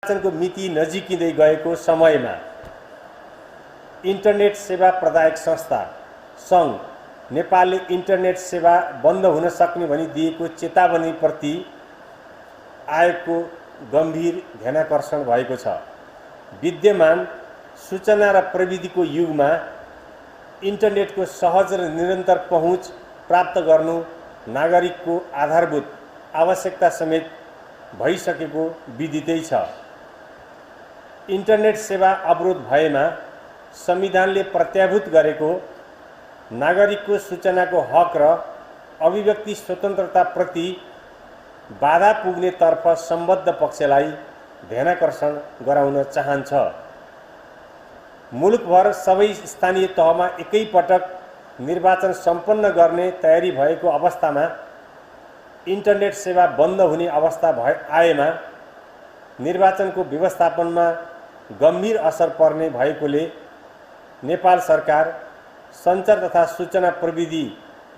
निर्वाचनको मिति नजिकिँदै गएको समयमा इन्टरनेट सेवा प्रदायक संस्था सङ्घ नेपालले इन्टरनेट सेवा बन्द हुन सक्ने भनी दिएको चेतावनीप्रति आएको गम्भीर ध्यानाकर्षण भएको छ। विद्यमान सूचना र प्रविधिको युगमा इन्टरनेटको सहज र निरन्तर पहुँच प्राप्त गर्नु नागरिकको आधारभूत आवश्यकता समेत भइसकेको विदितै छ। इन्टरनेट सेवा अवरोध भएमा संविधानले प्रत्याभूत गरेको नागरिकको सूचनाको हक र अभिव्यक्ति स्वतन्त्रताप्रति बाधा पुग्ने तर्फ सम्बद्ध पक्षलाई ध्यानाकर्षण गराउन चाहन्छ। मुलुकभर सबै स्थानीय तहमा एकैपटक निर्वाचन सम्पन्न गर्ने तयारी भएको अवस्थामा इन्टरनेट सेवा बन्द हुने अवस्था आएमा निर्वाचनको व्यवस्थापनमा गम्भीर असर पर्ने भएकोले नेपाल सरकार सञ्चार तथा सूचना प्रविधि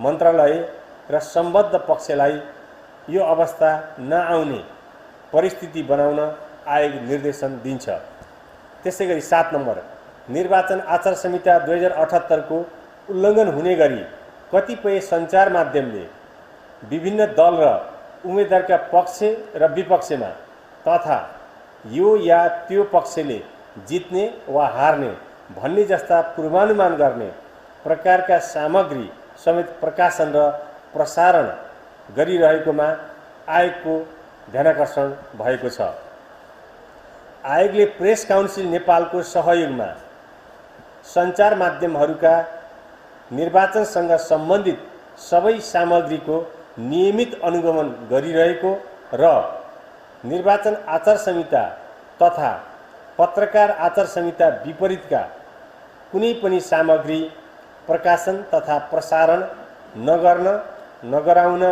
मन्त्रालय र सम्बद्ध पक्षलाई यो अवस्था नआउने परिस्थिति बनाउन आयोग निर्देशन दिन्छ। त्यसैगरी 7 नम्बर निर्वाचन आचार संहिता 2078 को उल्लङ्घन हुने गरी कतिपय सञ्चार माध्यमले विभिन्न दल र उम्मेदवारका पक्ष र विपक्षमा तथा यो या त्यो पक्षले जित्ने वा हार्ने भन्ने जस्ता पूर्वानुमान गर्ने प्रकारका सामग्री समेत प्रकाशन र प्रसारण गरिरहेकोमा आयोगको ध्यानाकर्षण भएको छ। आयोगले प्रेस काउन्सिल नेपालको सहयोगमा सञ्चार माध्यमहरूका निर्वाचनसँग सम्बन्धित सबै सामग्रीको नियमित अनुगमन गरिरहेको र निर्वाचन आचार संहिता तथा पत्रकार आचार संहिता विपरीतका कुनै पनि सामग्री प्रकाशन तथा प्रसारण नगराउन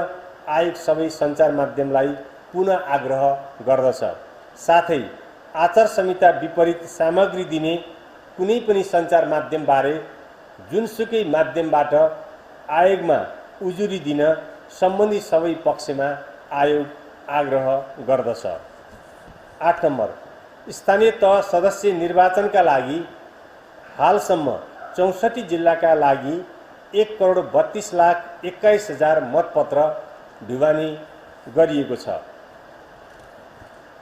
आयोग सबै सञ्चार माध्यमलाई पुनः आग्रह गर्दछ। साथै आचार संहिता विपरीत सामग्री दिने कुनै पनि सञ्चार माध्यमबारे जुनसुकै माध्यमबाट आयोगमा उजुरी दिन सम्बन्धी सबै पक्षमा आयोग आग्रह गर्दछ। 8 नम्बर स्थानीय तह सदस्य निर्वाचनका लागि हालसम्म 64 जिल्लाका लागि 1,32,21,000 मतपत्र ढुवानी गरिएको छ।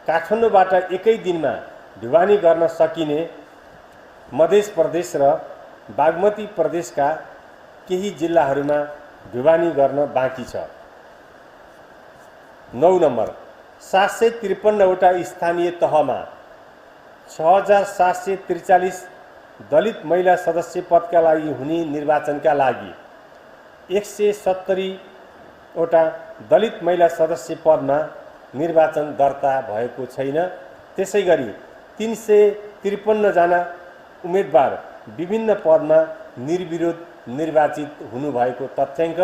काठमाडौँबाट एकै दिनमा ढुवानी गर्न सकिने मध्य प्रदेश र बागमती प्रदेशका केही जिल्लाहरूमा ढुवानी गर्न बाँकी छ। 9 नम्बर 753 वटा स्थानीय तहमा 6,743 दलित महिला सदस्य पदका लागि हुने निर्वाचनका लागि 170 वटा दलित महिला सदस्य पदमा निर्वाचन दर्ता भएको छैन। त्यसैगरी 353 जना उम्मेदवार विभिन्न पदमा निर्विरोध निर्वाचित हुनुभएको तथ्याङ्क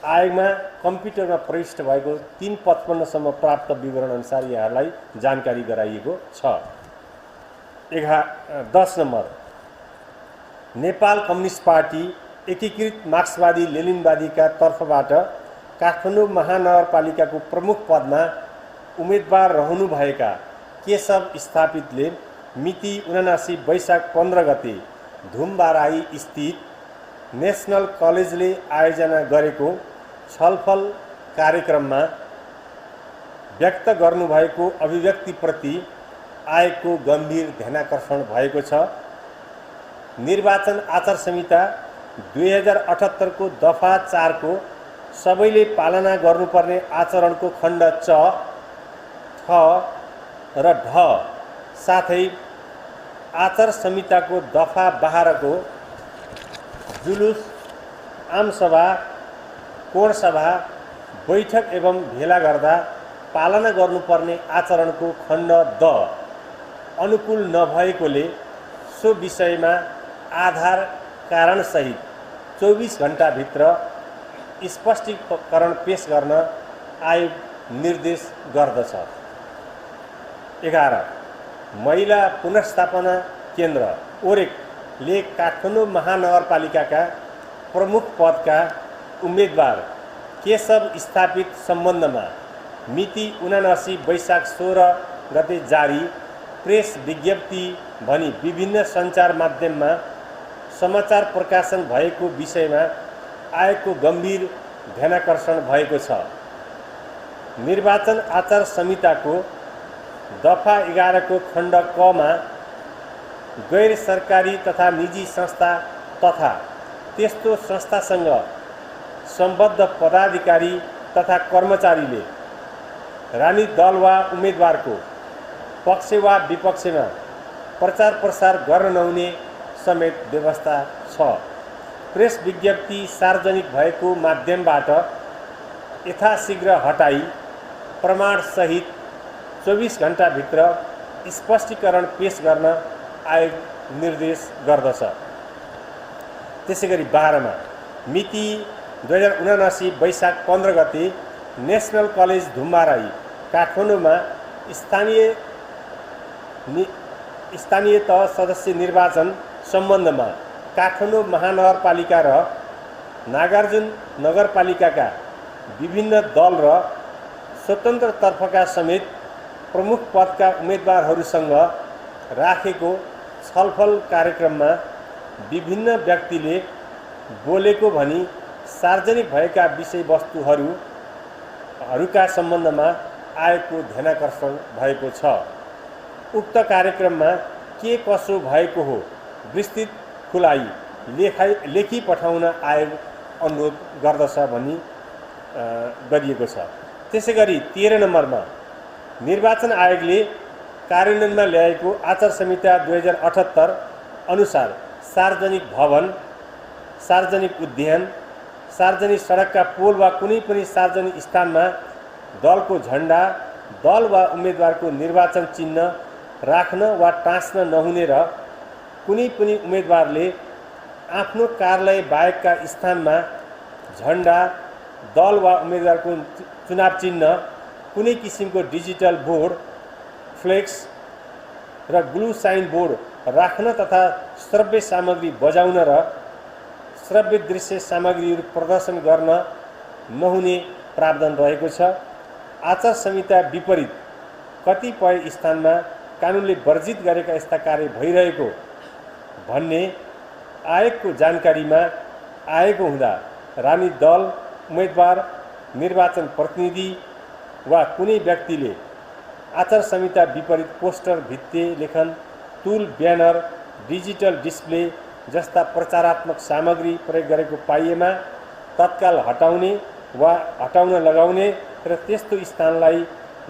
आयोगमा कम्प्युटरमा प्रविष्ट भएको 355 सम्म प्राप्त विवरण अनुसार यहाँलाई जानकारी गराइएको छ। 10 नम्बर नेपाल कम्युनिस्ट पार्टी एकीकृत मार्क्सवादी लेनिनवादीका तर्फबाट काठमाडौँ महानगरपालिकाको प्रमुख पदमा उम्मेदवार रहनुभएका केशव स्थापितले मिति 79 वैशाख 15 गते धुमबाराई स्थित नेसनल कलेजले आयोजना गरेको छलफल कार्यक्रममा व्यक्त गर्नुभएको अभिव्यक्तिप्रति आयोगको गम्भीर ध्यानाकर्षण भएको छ। निर्वाचन आचार संहिता 2078 को दफा 4 को सबैले पालना गर्नुपर्ने आचरणको खण्ड च, ठ र ढ साथै आचार संहिताको दफा 12 को जुलुस, आमसभा, कोणसभा, बैठक एवं भेला गर्दा पालना गर्नुपर्ने आचरणको खण्ड द अनुकूल नभएकोले सो विषयमा आधार कारणसहित 24 घण्टाभित्र स्पष्टीकरण पेश गर्न आयोग निर्देश गर्दछ। 11 महिला पुनर्स्थापना केन्द्र ओरेकले काठमाडौँ महानगरपालिकाका प्रमुख पदका उम्मेदवार केशव स्थापित सम्बन्धमा मिति 79 वैशाख 16 गते जारी प्रेस विज्ञप्ति भनी विभिन्न सञ्चार माध्यममा समाचार प्रकाशन भएको विषयमा आएको गम्भीर ध्यानाकर्षण भएको छ। निर्वाचन आचार संहिताको दफा 11 को खण्ड क मा गैर सरकारी तथा निजी संस्था तथा त्यस्तो संस्थासँग सम्बद्ध पदाधिकारी तथा कर्मचारीले राजनीतिक दल वा उम्मेदवारको पक्ष वा विपक्षमा प्रचार प्रसार गर्न नहुने समेत व्यवस्था छ। प्रेस विज्ञप्ति सार्वजनिक भएको माध्यमबाट यथाशीघ्र हटाई प्रमाणसहित 24 घण्टाभित्र स्पष्टीकरण पेश गर्न आयोग निर्देश गर्दछ। त्यसैगरी 12 मा मिति 2079 वैशाख 15 गते नेशनल कलेज धुम्बाराई काठमाडौँमा स्थानीय तह सदस्य निर्वाचन सम्बन्धमा काठमाडौँ महानगरपालिका र नागार्जुन नगरपालिकाका विभिन्न दल र स्वतन्त्र तर्फका समेत प्रमुख पदका उम्मेदवारहरूसँग राखेको छलफल कार्यक्रममा विभिन्न व्यक्तिले बोलेको भनी सार्वजनिक भएका विषयवस्तुहरूका सम्बन्धमा आएको ध्यानाकर्षण भएको छ। उक्त कार्यक्रममा के कसो भएको हो विस्तृत खुलाई लेखी पठाउन आयोग अनुरोध गर्दछ भनी गरिएको छ। त्यसैगरी 13 नम्बरमा निर्वाचन आयोगले कार्यान्वयनमा ल्याएको आचार संहिता 2078 अनुसार सार्वजनिक भवन, सार्वजनिक उद्यान, सार्वजनिक सडकका पोल वा कुनै पनि सार्वजनिक स्थानमा दलको झण्डा, दल वा उम्मेदवारको निर्वाचन चिन्ह राख्न वा टाँच्न नहुने र कुनै पनि उम्मेदवारले आफ्नो कार्यालय बाहेकका स्थानमा झण्डा, दल वा उम्मेदवारको चुनाव चिन्ह, कुनै किसिमको डिजिटल बोर्ड, फ्लेक्स र ग्लू साइन बोर्ड राख्न तथा श्रव्य सामग्री बजाउन र श्रव्य दृश्य सामग्रीहरू प्रदर्शन गर्न नहुने प्रावधान रहेको छ। आचार संहिता विपरीत कतिपय स्थानमा कानुनले वर्जित गरेका यस्ता कार्य भइरहेको भन्ने आयोगको जानकारीमा आएको हुँदा राजनीतिक दल, उम्मेदवार, निर्वाचन प्रतिनिधि वा कुनै व्यक्तिले आचार संहिता विपरीत पोस्टर, भित्ते लेखन, तुल, ब्यानर, डिजिटल डिस्प्ले जस्ता प्रचारात्मक सामग्री प्रयोग गरेको पाइएमा तत्काल हटाउने वा हटाउन लगाउने र त्यस्तो स्थानलाई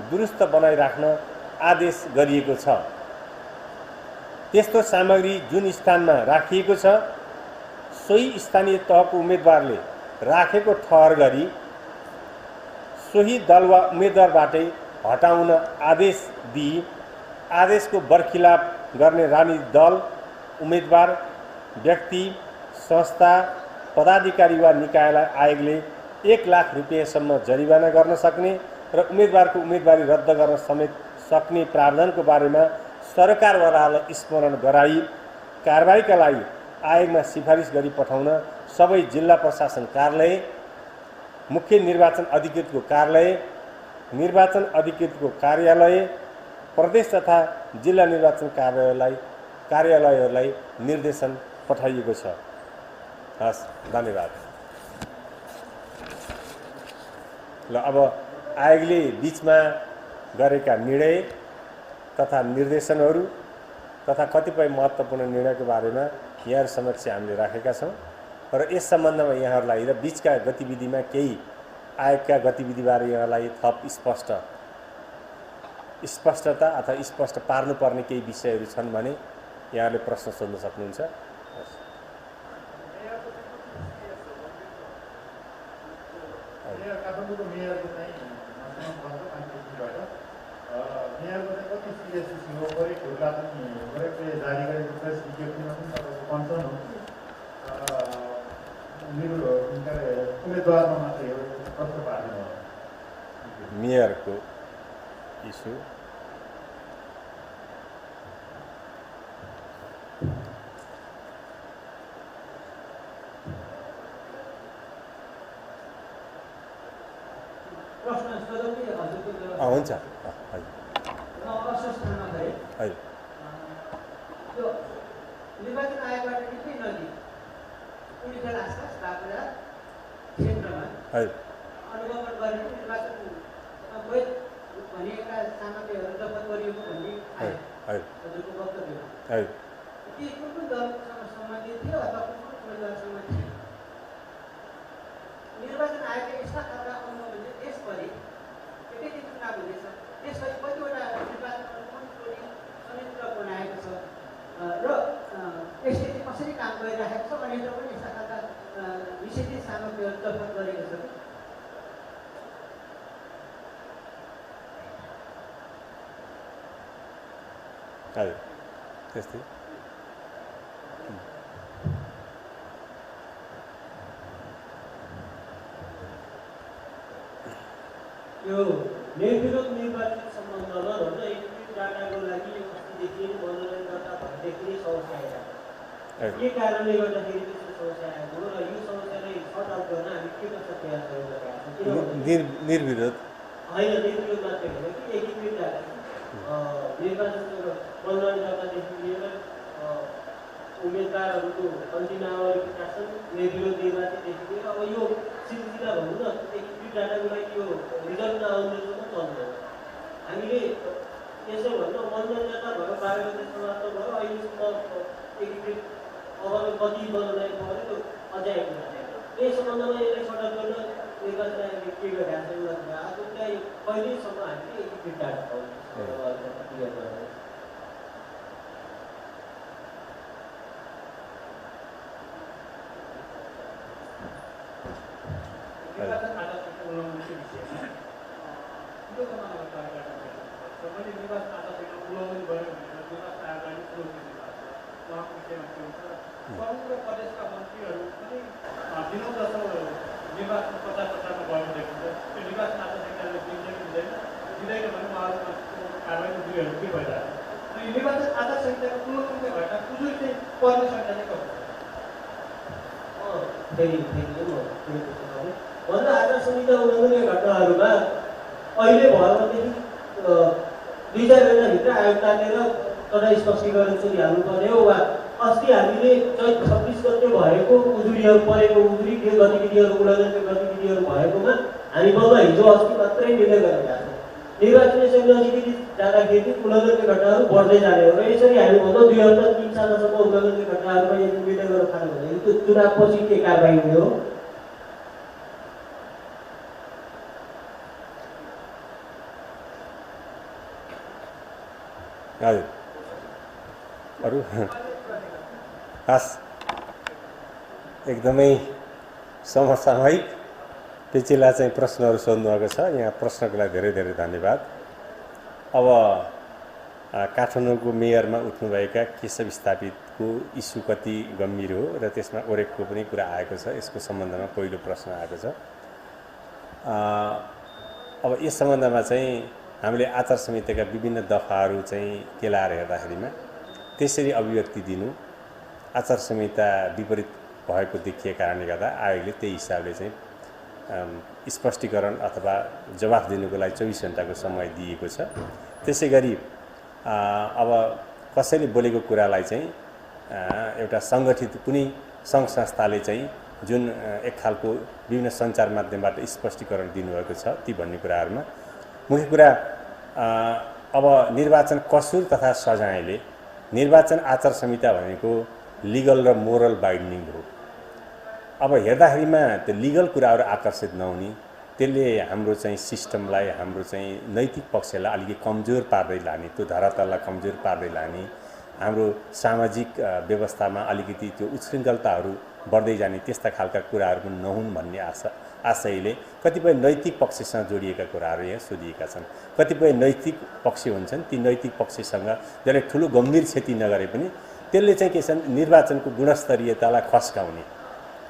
दुरुस्त बनाइराख्न आदेश गरिएको छ। त्यस्तो सामग्री जुन स्थानमा राखिएको छ सोही स्थानीय तहको उम्मेदवारले राखेको ठहर गरी सोही दल वा उम्मेदवारबाटै हटाउन आदेश दिई आदेशको बरखिलाफ गर्ने राजनीतिक दल, उम्मेदवार, व्यक्ति, संस्था, पदाधिकारी वा निकायलाई आयोगले 1 लाख रुपियाँसम्म जरिवाना गर्न सक्ने र उम्मेदवारको उम्मेदवारी रद्द गर्न समेत सक्ने प्रावधानको बारेमा सरकारवालालाई स्मरण गराई कारबाहीका लागि आयोगमा सिफारिस गरी पठाउन सबै जिल्ला प्रशासन कार्यालय, मुख्य निर्वाचन अधिकृतको कार्यालय, निर्वाचन अधिकृतको कार्यालय, प्रदेश तथा जिल्ला निर्वाचन कार्यालयहरूलाई निर्देशन पठाइएको छ। हस्, धन्यवाद। ल अब आयोगले बीचमा गरेका निर्णय तथा निर्देशनहरू तथा कतिपय महत्त्वपूर्ण निर्णयको बारेमा यहाँहरू समक्ष हामीले राखेका छौँ र यस सम्बन्धमा यहाँहरूलाई र बीचका गतिविधिमा केही आयोगका गतिविधिबारे यहाँलाई थप स्पष्टता अथवा स्पष्ट पार्नुपर्ने केही विषयहरू छन् भने यहाँहरूले प्रश्न सोध्न सक्नुहुन्छ। मेयरको इस्यु हुन्छ। स्थानमा गए त्यो निर्वाचन आयोगबाट निकै नजिक पुलिखेल आसपास बाबुरा क्षेत्रमा अनुगमन गरेको निर्वाचन वैध भनिएका सामग्रीहरू जफत गरिएको भन्ने हजुरको वक्तव्य ती कुन कुन दलसँग सम्बन्धित थियो अथवा कुन कुन उम्मेदवारसँग थियो निर्वाचन आयोगले यस्ता खालका अनुगमनले देशभरि एकै दिन चुनाव हुँदैछ त्यसपछि कतिवटा निर्वाचन अनुगमन टोली संयन्त्र बनाएको छ र यसले कसरी काम गरिरहेको छ अन्यत्र पनि यस्ता खालका निषेधित सामग्रीहरू जफत गरेको छ त्यस्तै यो निर्विरोध निर्वाचन सम्बन्धमा भन्न एकीकृत डाटाको लागि यो अस्तिदेखि मनोरञ्जनकर्ता भनेदेखि नै समस्या आइरहेको के कारणले गर्दाखेरि त्यस्तो समस्या आएको र यो समस्यालाई सर्ट आउट गर्न हामी के कस्ता प्रयासहरू गरिरहेका छौँ निर्विरोध होइन निर्विरोध मात्रै होइन कि एकीकृत डाटा निर्वाचन मनोरञ्जनकर्तादेखि लिएर उम्मेदवारहरूको अन्तिम नामावली प्रकाशन निर्विरोध निर्वाचनदेखि लिएर अब यो सिलसिला भनौँ न एकीकृत डाटाको लागि यो रिजल्ट नआउनेसम्म चल्दैन हामीले यसो भन्दा मनोरञ्जनता भयो 12 गते समाप्त भयो अहिलेसम्म एकीकृत अब कति बनाउन पऱ्यो त्यो अझै आइपुगेको छैन यही सम्बन्धमा यसलाई सटअप गर्न निर्वाचन आयोगले के गरिरहेको छ आफूलाई कहिलेसम्म हामीले एकीकृत डाटा पाउँछ प्रदेशका मन्त्रीहरू पनि दिनौँ जस्तो निर्वाचन प्रचार प्रसारमा गर्नु देखिन्छ त्यो निर्वाचन आचार संहिताले दिँदैन दिँदैन भने उहाँहरूको कारवाही उजुरीहरू के भइरहेको छ यो निर्वाचन आचार संहिताको कुनै घटना उजुरी चाहिँ पर्ने संख्या चाहिँ कति भन्दा आचार संहिता उल्लङ्घनका घटनाहरूमा अहिले भयो भनेदेखि 2-4 महिनाभित्र आयोग तानेर तथा स्पष्टीकरण सुनिहाल्नु पर्ने हो वा अस्ति हामीले चैत 26 गते भएको उजुरीहरू परेको उजुरी त्यो गतिविधिहरू उल्लङ्घनका गतिविधिहरू भएकोमा हामी बल्ल हिजो अस्ति मात्रै निर्णय गरेका छौँ निर्वाचन चाहिँ नजिकै जाँदाखेरि उल्लङ्घनका घटनाहरू बढ्दै जाने हो र यसरी हामी भन्दा 2 हप्ता 3 सालसम्म उल्लङ्घनका घटनाहरूमा यदि निर्णय गर्न थाल्यो भने त्यो चुनावपछि के कारबाही हुने हो हजुर अरू हस् एकदमै समसामयिक पेचिला चाहिँ प्रश्नहरू सोध्नुभएको छ यहाँ प्रश्नको लागि धेरै धेरै धन्यवाद अब काठमाडौँको मेयरमा उठ्नुभएका केशव स्थापितको इस्यु कति गम्भीर हो र त्यसमा ओरेकको पनि कुरा आएको छ यसको सम्बन्धमा पहिलो प्रश्न आएको छ अब यस सम्बन्धमा चाहिँ हामीले आचार संहिताका विभिन्न दफाहरू चाहिँ केलाएर हेर्दाखेरिमा त्यसरी अभिव्यक्ति दिनु आचार संहिता विपरीत भएको देखिएको कारणले गर्दा आयोगले त्यही हिसाबले चाहिँ स्पष्टीकरण अथवा जवाफ दिनुको लागि 24 घण्टाको समय दिएको छ त्यसै गरी अब कसैले बोलेको कुरालाई चाहिँ एउटा सङ्गठित कुनै सङ्घ संस्थाले चाहिँ जुन एक खालको विभिन्न सञ्चार माध्यमबाट स्पष्टीकरण दिनुभएको छ ती भन्ने कुराहरूमा मुख्य कुरा अब निर्वाचन कसुर तथा सजायले निर्वाचन आचार संहिता भनेको लिगल र मोरल बाइन्डिङ हो अब हेर्दाखेरिमा त्यो लिगल कुराहरू आकर्षित नहुने त्यसले हाम्रो चाहिँ सिस्टमलाई हाम्रो चाहिँ नैतिक पक्षलाई अलिकति कमजोर पार्दै लाने त्यो धरातललाई कमजोर पार्दै लाने हाम्रो सामाजिक व्यवस्थामा अलिकति त्यो उच्छृङ्खलताहरू बढ्दै जाने त्यस्ता खालका कुराहरू पनि नहुन् भन्ने आशयले कतिपय नैतिक पक्षसँग जोडिएका कुराहरू यहाँ सोधिएका छन् कतिपय नैतिक पक्ष हुन्छन् ती नैतिक पक्षसँग जसले ठुलो गम्भीर क्षति नगरे पनि त्यसले चाहिँ के छ निर्वाचनको गुणस्तरीयतालाई खस्काउने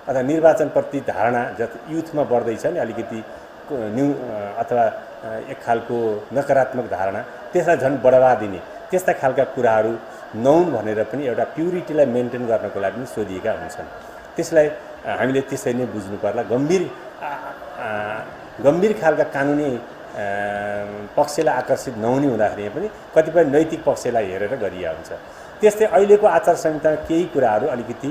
अथवा निर्वाचनप्रति धारणा जति युथमा बढ्दैछ नि अलिकति न्यू अथवा एक खालको नकारात्मक धारणा त्यसलाई झन् बढावा दिने त्यस्ता खालका कुराहरू नहुन् भनेर पनि एउटा प्युरिटीलाई मेन्टेन गर्नको लागि पनि सोधिएका हुन्छन् त्यसलाई हामीले त्यसरी नै बुझ्नु पर्ला गम्भीर खालका कानुनी पक्षलाई आकर्षित नहुने हुँदाखेरि पनि कतिपय नैतिक पक्षलाई हेरेर गरिया हुन्छ। त्यस्तै अहिलेको आचार संहितामा केही कुराहरू अलिकति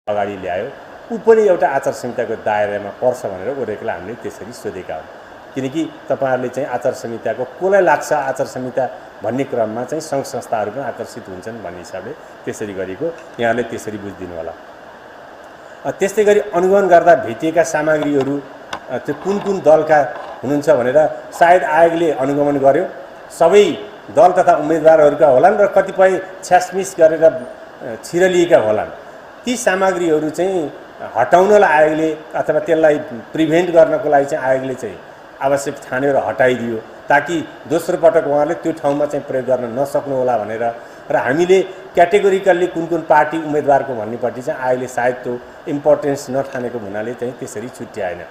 अगाडि ल्यायो ऊ पनि एउटा आचार संहिताको दायरामा पर्छ भनेर ओरेकलाई हामीले त्यसरी सोधेका हौँ। किनकि तपाईहरुले चाहिँ आचार संहिताको कसलाई लाग्छ आचार संहिता भन्ने क्रममा चाहिँ सङ्घ संस्थाहरू पनि आकर्षित हुन्छन् भन्ने हिसाबले त्यसरी गरेको यहाँले त्यसरी बुझिदिनु होला। त्यस्तै गरी अनुगमन गर्दा भेटिएका सामग्रीहरू त्यो कुन कुन दलका हुनुहुन्छ भनेर सायद आयोगले अनुगमन गर्यो। सबै दल तथा उम्मेदवारहरूका होलान् र कतिपय छ्यासमिस गरेर छिरलिएका होलान्। ती सामग्रीहरू चाहिँ हटाउनलाई आयोगले अथवा त्यसलाई प्रिभेन्ट गर्नको लागि चाहिँ आयोगले चाहिँ आवश्यक ठान्यो र हटाइदियो ताकि दोस्रो पटक उहाँले त्यो ठाउँमा चाहिँ प्रयोग गर्न नसक्नु होला भनेर। र हामीले क्याटेगोरिकल्ली कुन कुन पार्टी उम्मेदवारको भन्नेपट्टि चाहिँ आयोगले सायद त्यो इम्पोर्टेन्स नठानेको हुनाले चाहिँ त्यसरी छुट्याएन।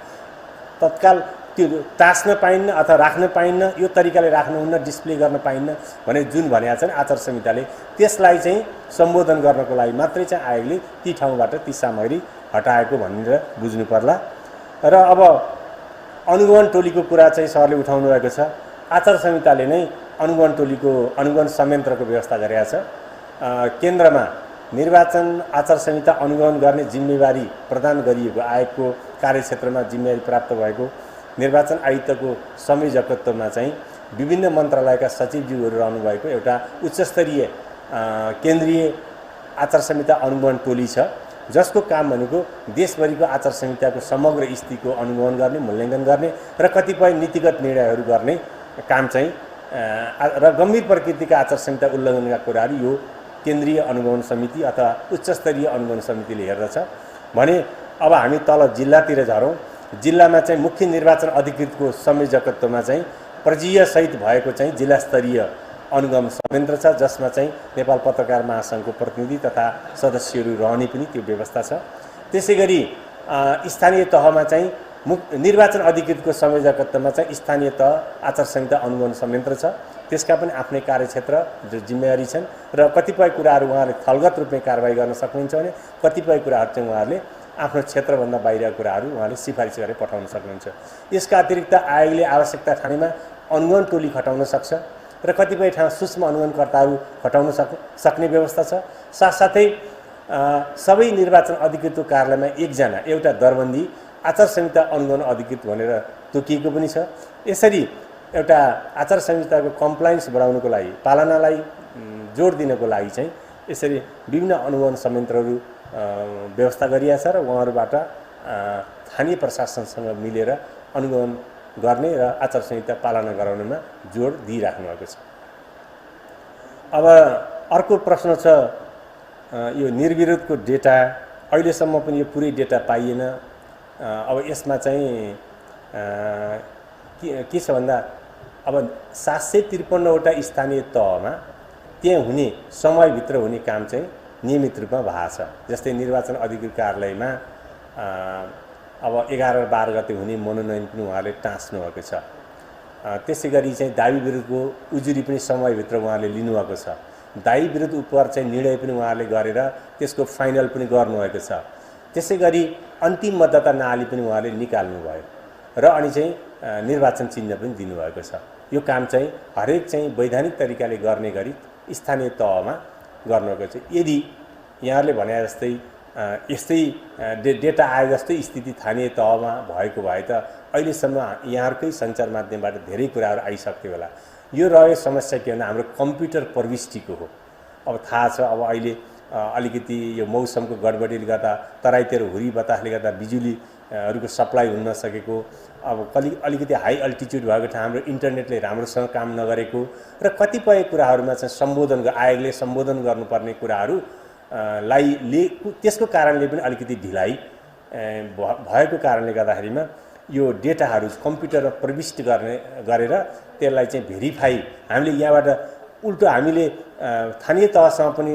तत्काल त्यो टाँस्न पाइन्न अथवा राख्न पाइन्न, यो तरिकाले राख्नुहुन्न, डिस्प्ले गर्न पाइन्न भने जुन भनेको छ नि आचार संहिताले, त्यसलाई चाहिँ सम्बोधन गर्नको लागि मात्रै चाहिँ आयोगले ती ठाउँबाट ती सामग्री हटाएको भनेर बुझ्नु पर्ला। र अब अनुगमन टोलीको कुरा चाहिँ सरले उठाउनु भएको छ। आचार संहिताले नै अनुगमन टोलीको अनुगमन संयन्त्रको व्यवस्था गरेका छ। केन्द्रमा निर्वाचन आचार संहिता अनुगमन गर्ने जिम्मेवारी प्रदान गरिएको आयोगको कार्यक्षेत्रमा जिम्मेवारी प्राप्त भएको निर्वाचन आयुक्तको संयोजकत्वमा चाहिँ विभिन्न मन्त्रालयका सचिवज्यूहरू रहनुभएको एउटा उच्चस्तरीय केन्द्रीय आचार संहिता अनुगमन टोली छ, जसको काम भनेको देशभरिको आचार संहिताको समग्र स्थितिको अनुगमन गर्ने, मूल्याङ्कन गर्ने र कतिपय नीतिगत निर्णयहरू गर्ने काम चाहिँ र गम्भीर प्रकृतिका आचार संहिता उल्लङ्घनका कुराहरू यो केन्द्रीय अनुगमन समिति अथवा उच्चस्तरीय अनुगमन समितिले हेर्दछ भने अब हामी तल जिल्लातिर झरौँ। जिल्लामा चाहिँ मुख्य निर्वाचन अधिकृतको संयोजकत्वमा चाहिँ प्रजीय सहित भएको चाहिँ जिल्लास्तरीय अनुगमन संयन्त्र छ, जसमा चाहिँ नेपाल पत्रकार महासङ्घको प्रतिनिधि तथा सदस्यहरू रहने पनि त्यो व्यवस्था छ। त्यसै गरी स्थानीय तहमा चाहिँ निर्वाचन अधिकृतको संयोजकत्वमा चाहिँ स्थानीय तह आचार संहिता अनुगमन संयन्त्र छ, त्यसका पनि आफ्नै कार्यक्षेत्र जिम्मेवारी छन् र कतिपय कुराहरू उहाँहरूले थलगत रूपमा कारबाही गर्न सक्नुहुन्छ भने कतिपय कुराहरू चाहिँ उहाँहरूले आफ्नो क्षेत्रभन्दा बाहिरका कुराहरू उहाँले सिफारिस गरेर पठाउन सक्नुहुन्छ। यसका अतिरिक्त आयोगले आवश्यकता ठानेमा अनुगमन टोली खटाउन सक्छ र कतिपय ठाउँ सूक्ष्म अनुगमनकर्ताहरू खटाउन सक्ने व्यवस्था छ। साथसाथै सबै निर्वाचन अधिकृतको कार्यालयमा एकजना एउटा दरबन्दी आचार संहिता अनुगमन अधिकृत भनेर तोकिएको पनि छ। यसरी एउटा आचार संहिताको कम्प्लायन्स बढाउनको लागि, पालनालाई जोड दिनको लागि चाहिँ यसरी विभिन्न अनुगमन संयन्त्रहरू व्यवस्था गरिएको छ र उहाँहरूबाट स्थानीय प्रशासनसँग मिलेर अनुगमन गर्ने र आचार संहिता पालना गराउनमा जोड दिइराख्नु भएको छ। अब अर्को प्रश्न छ यो निर्विरोधको डेटा, अहिलेसम्म पनि यो पुरै डेटा पाइएन। अब यसमा चाहिँ के छ भन्दा अब 753वटा स्थानीय तहमा त्यहाँ हुने समयभित्र हुने काम चाहिँ नियमित रूपमा भएको छ। जस्तै निर्वाचन अधिकृत कार्यालयमा अब 11 र 12 गते हुने मनोनयन पनि उहाँले टाँस्नु भएको छ। त्यसै गरी चाहिँ दाबी विरुद्धको उजुरी पनि समयभित्र उहाँले लिनुभएको छ। दाबी विरुद्ध उपर चाहिँ निर्णय पनि उहाँले गरेर त्यसको फाइनल पनि गर्नुभएको छ। त्यसै गरी अन्तिम मतदाता नाली पनि उहाँले निकाल्नुभयो र अनि चाहिँ निर्वाचन चिन्ह पनि दिनुभएको छ। यो काम चाहिँ हरेक चाहिँ वैधानिक तरिकाले गर्ने गरी स्थानीय तहमा गर्नुभएको छ। यदि यहाँहरूले भने जस्तै यस्तै डेटा आए जस्तै स्थिति स्थानीय तहमा भएको भए त अहिलेसम्म यहाँहरूकै सञ्चार माध्यमबाट धेरै कुराहरू आइसक्थ्यो होला। यो रह्यो समस्या के भन्दा हाम्रो कम्प्युटर प्रविष्टिको हो। अब थाहा छ अब अहिले अलिकति यो मौसमको गडबडीले गर्दा तराईतिर हुरी बतासले गर्दा बिजुलीहरूको सप्लाई हुन नसकेको, अब अलिकति हाई अल्टिट्युड भएको ठाउँ हाम्रो इन्टरनेटले राम्रोसँग काम नगरेको र कतिपय कुराहरूमा चाहिँ आयोगले सम्बोधन गर्नुपर्ने कुराहरू त्यसको कारणले पनि अलिकति ढिलाइ भएको कारणले गर्दाखेरिमा यो डेटाहरू कम्प्युटरमा प्रविष्ट गरेर त्यसलाई चाहिँ भेरिफाई हामीले यहाँबाट उल्टो हामीले स्थानीय तहसँग पनि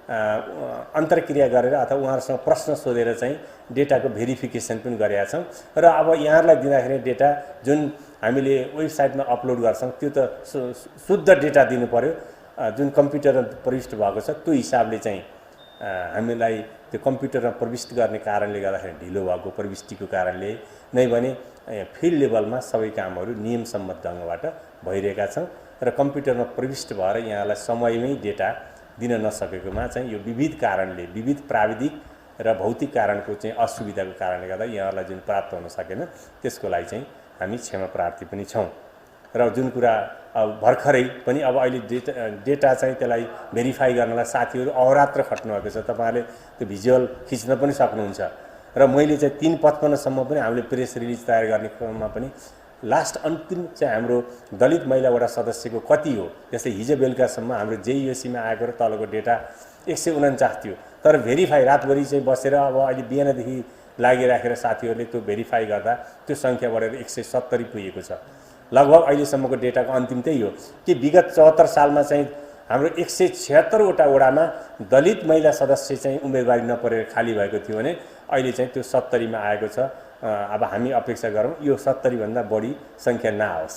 अन्तर्क्रिया गरेर अथवा उहाँहरूसँग प्रश्न सोधेर चाहिँ डेटाको भेरिफिकेसन पनि गरेका छौँ र अब यहाँहरूलाई दिँदाखेरि डेटा जुन हामीले वेबसाइटमा अपलोड गर्छौँ त्यो त शुद्ध डेटा दिनु पर्यो। जुन कम्प्युटरमा प्रविष्ट भएको छ त्यो हिसाबले चाहिँ हामीलाई त्यो कम्प्युटरमा प्रविष्ट गर्ने कारणले गर्दाखेरि ढिलो भएको प्रविष्टिको कारणले नै भने फिल्ड लेभलमा सबै कामहरू नियमसम्मत ढङ्गबाट भइरहेका छन् र कम्प्युटरमा प्रविष्ट भएर यहाँलाई समयमै डेटा दिन नसकेकोमा चाहिँ यो विविध कारणले विविध प्राविधिक र भौतिक कारणको चाहिँ असुविधाको कारणले गर्दा यहाँलाई जुन प्राप्त हुन सकेन त्यसको लागि चाहिँ हामी क्षमा प्रार्थी पनि छौँ। र जुन कुरा अब भर्खरै पनि अब अहिले डेटा चाहिँ त्यसलाई भेरिफाई गर्नलाई साथीहरू अहोरात्र खट्नुभएको छ। तपाईँहरूले त्यो भिजुअल खिच्न पनि सक्नुहुन्छ र मैले चाहिँ 3:55सम्म पनि हामीले प्रेस रिलिज तयार गर्ने क्रममा पनि लास्ट अन्तिम चाहिँ हाम्रो दलित महिला वडा सदस्यको कति हो, जस्तै हिजो बेलुकासम्म हाम्रो जेयुएसीमा आएको र तलको डेटा 149 थियो, तर भेरिफाई रातभरि चाहिँ बसेर अब अहिले बिहानदेखि लागिराखेर साथीहरूले त्यो भेरिफाई गर्दा त्यो सङ्ख्या बढेर 170 पुगेको छ। लगभग अहिलेसम्मको डेटाको अन्तिम त्यही हो कि विगत 74 सालमा चाहिँ हाम्रो 176वटा वडामा दलित महिला सदस्य चाहिँ उम्मेदवारी नपरेर खाली भएको थियो भने अहिले चाहिँ त्यो 70मा आएको छ। अब हामी अपेक्षा गरौँ यो 70 भन्दा बढी सङ्ख्या नआओस्,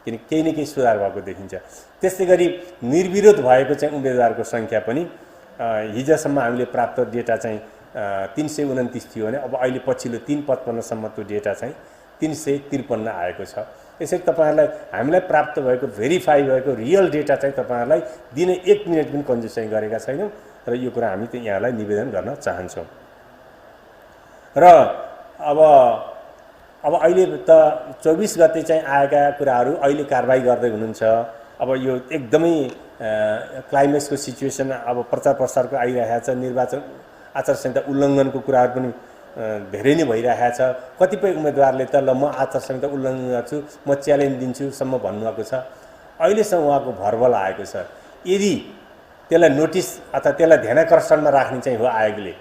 किन केही न केही सुधार भएको देखिन्छ। त्यस्तै गरी निर्विरोध भएको चाहिँ उम्मेदवारको सङ्ख्या पनि हिजोसम्म हामीले प्राप्त डेटा चाहिँ 329 थियो भने अब अहिले पछिल्लो 3:55सम्म त्यो डेटा चाहिँ 353 आएको छ। यसरी तपाईँहरूलाई हामीलाई प्राप्त भएको भेरिफाई भएको रियल डेटा चाहिँ तपाईँहरूलाई दिने 1 मिनट पनि कन्जुसाइ गरेका छैनौँ र यो कुरा हामी चाहिँ यहाँलाई निवेदन गर्न चाहन्छौँ। र अब अहिले त 24 गते चाहिँ आएका कुराहरू अहिले कारबाही गर्दै हुनुहुन्छ। अब यो एकदमै क्लाइमेक्सको सिचुएसन अब प्रचार प्रसारको आइरहेको छ, निर्वाचन आचार संहिता उल्लङ्घनको कुराहरू पनि धेरै नै भइरहेको छ। कतिपय उम्मेदवारले त ल म आचार संहिता उल्लङ्घन गर्छु, म च्यालेन्ज दिन्छु सम्म भन्नुभएको छ। अहिलेसम्म उहाँको भरबल आएको छ। यदि त्यसलाई नोटिस अथवा त्यसलाई ध्यानाकर्षणमा राख्ने चाहिँ हो आयोगले,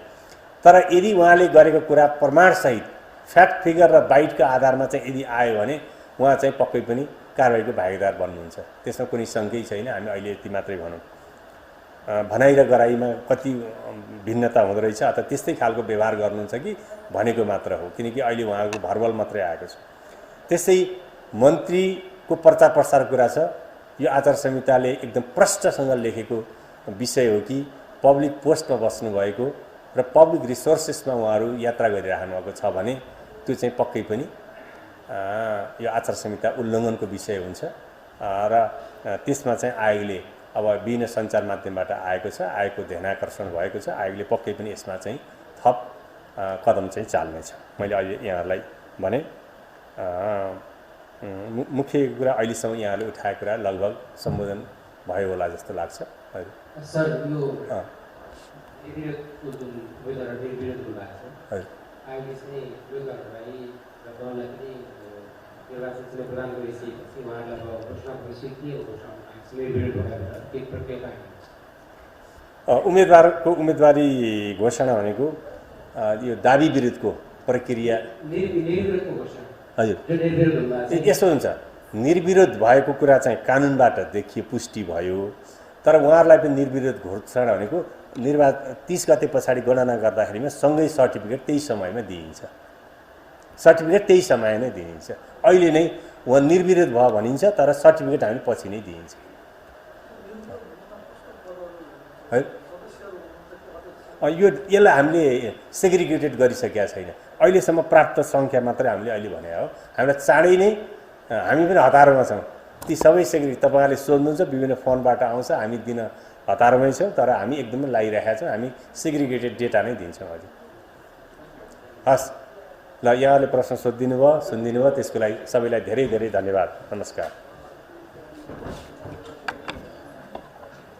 तर यदि उहाँले गरेको कुरा प्रमाणसहित फ्याक्ट फिगर र बाइटको आधारमा चाहिँ यदि आयो भने उहाँ चाहिँ पक्कै पनि कारबाहीको भागीदार बन्नुहुन्छ। त्यसमा कुनै शङ्कै छैन। हामी अहिले यति मात्रै भनौँ, भनाइ र गराइमा कति भिन्नता हुँदो रहेछ अथवा त्यस्तै खालको व्यवहार गर्नुहुन्छ कि भनेको मात्र हो, किनकि अहिले उहाँको भरबल मात्रै आएको छ। त्यस्तै मन्त्रीको प्रचार प्रसार कुरा छ। यो आचार संहिताले एकदम प्रष्टसँग लेखेको विषय हो कि पब्लिक पोस्टमा बस्नुभएको र पब्लिक रिसोर्सेसमा उहाँहरू यात्रा गरिराख्नु भएको छ भने त्यो चाहिँ पक्कै पनि यो आचार संहिता उल्लङ्घनको विषय हुन्छ र त्यसमा चाहिँ आयोगले अब विभिन्न सञ्चार माध्यमबाट आएको छ, आयोगको ध्यानाकर्षण भएको छ। आयोगले पक्कै पनि यसमा चाहिँ थप कदम चाहिँ चाल्नेछ। मैले अहिले यहाँहरूलाई भने मुख्य कुरा अहिलेसम्म यहाँले उठाएको कुरा लगभग सम्बोधन भयो होला जस्तो लाग्छ। सर यो निर्विरोधको जुन उम्मेदवार निर्विरोध हुनुभएको छ, आयोगले चाहिँ यो कारबाही र दललाई पनि निर्वाचन चिन्ह प्रदान गरिसकेपछि उहाँहरूलाई अब घोषणा भइसक्यो के घोषणा निर्विरोध भएर के प्रक्रिया उम्मेदवारको उम्मेदवारी घोषणा भनेको यो दाबी विरुद्धको प्रक्रिया निर्विरोधको घोषणा हजुर जो निर्विरोध हुनुभएको छ। यसो हुन्छ, निर्विरोध भएको कुरा चाहिँ कानुनबाट देखिए पुष्टि भयो, तर उहाँहरूलाई पनि निर्विरोध घोषणा भनेको 30 गते पछाडि गणना गर्दाखेरिमा सँगै सर्टिफिकेट त्यही समयमा दिइन्छ। सर्टिफिकेट त्यही समय नै दिइन्छ। अहिले नै उहाँ निर्विरोध भयो भनिन्छ, तर सर्टिफिकेट हामी पछि नै दिइन्छ। है यसलाई हामीले सेग्रिगेटेड गरिसकेका छैन। अहिलेसम्म प्राप्त सङ्ख्या मात्रै हामीले अहिले भने हो। हामीलाई चाँडै नै हामी पनि हतारमा छौँ। ती सबै तपाईँहरूले सोध्नुहुन्छ, विभिन्न फोनबाट आउँछ, हामी दिन हतारमै छौँ, तर हामी एकदमै लागिरहेका छौँ। हामी सेग्रिगेटेड डेटा नै दिन्छौँ हजुर। हस् ल, यहाँले प्रश्न सोधिदिनु भयो, सुनिदिनु भयो, त्यसको लागि सबैलाई धेरै धेरै धन्यवाद। नमस्कार।